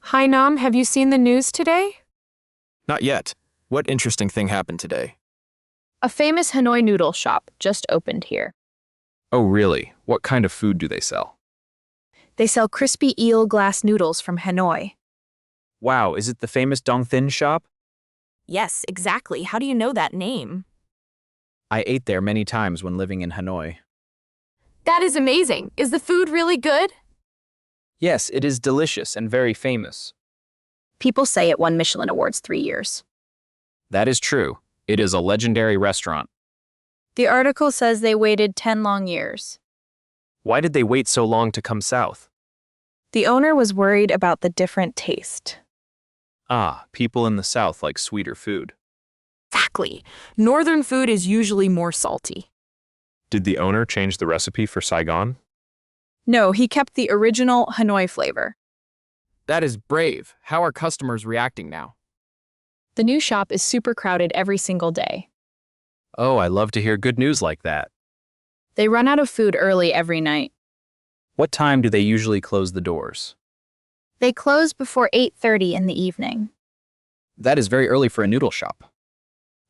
Hi, Nam, have you seen the news today? Not yet. What interesting thing happened today? A famous Hanoi noodle shop just opened here. Oh, really? What kind of food do they sell? They sell crispy eel glass noodles from Hanoi. Wow, is it the famous Dong Thin shop? Yes, exactly. How do you know that name? I ate there many times when living in Hanoi. That is amazing. Is the food really good? Yes, it is delicious and very famous. People say it won Michelin Awards 3 years. That is true. It is a legendary restaurant. The article says they waited 10 long years. Why did they wait so long to come south? The owner was worried about the different taste. Ah, people in the south like sweeter food. Exactly. Northern food is usually more salty. Did the owner change the recipe for Saigon? No, he kept the original Hanoi flavor. That is brave. How are customers reacting now? The new shop is super crowded every single day. Oh, I love to hear good news like that. They run out of food early every night. What time do they usually close the doors? They close before 8:30 in the evening. That is very early for a noodle shop.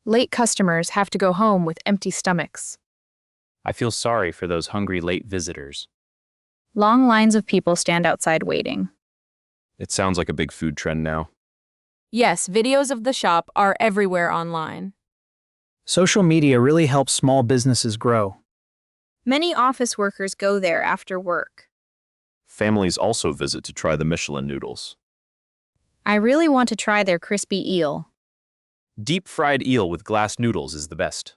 Late customers have to go home with empty stomachs. I feel sorry for those hungry late visitors. Long lines of people stand outside waiting. It sounds like a big food trend now. Yes, videos of the shop are everywhere online. Social media really helps small businesses grow. Many office workers go there after work. Families also visit to try the Michelin noodles. I really want to try their crispy eel. Deep-fried eel with glass noodles is the best.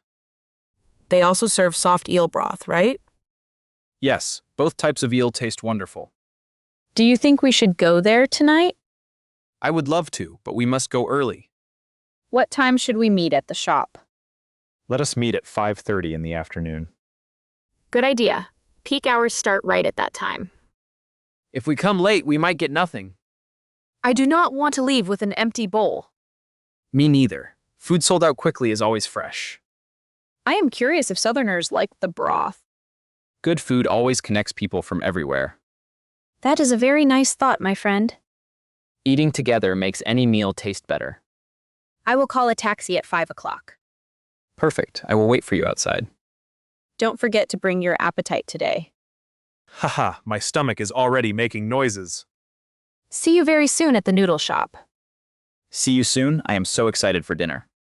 They also serve soft eel broth, right? Yes, both types of eel taste wonderful. Do you think we should go there tonight? I would love to, but we must go early. What time should we meet at the shop? Let us meet at 5:30 in the afternoon. Good idea. Peak hours start right at that time. If we come late, we might get nothing. I do not want to leave with an empty bowl. Me neither. Food sold out quickly is always fresh. I am curious if Southerners like the broth. Good food always connects people from everywhere. That is a very nice thought, my friend. Eating together makes any meal taste better. I will call a taxi at 5 o'clock. Perfect. I will wait for you outside. Don't forget to bring your appetite today. Haha, my stomach is already making noises. See you very soon at the noodle shop. See you soon. I am so excited for dinner.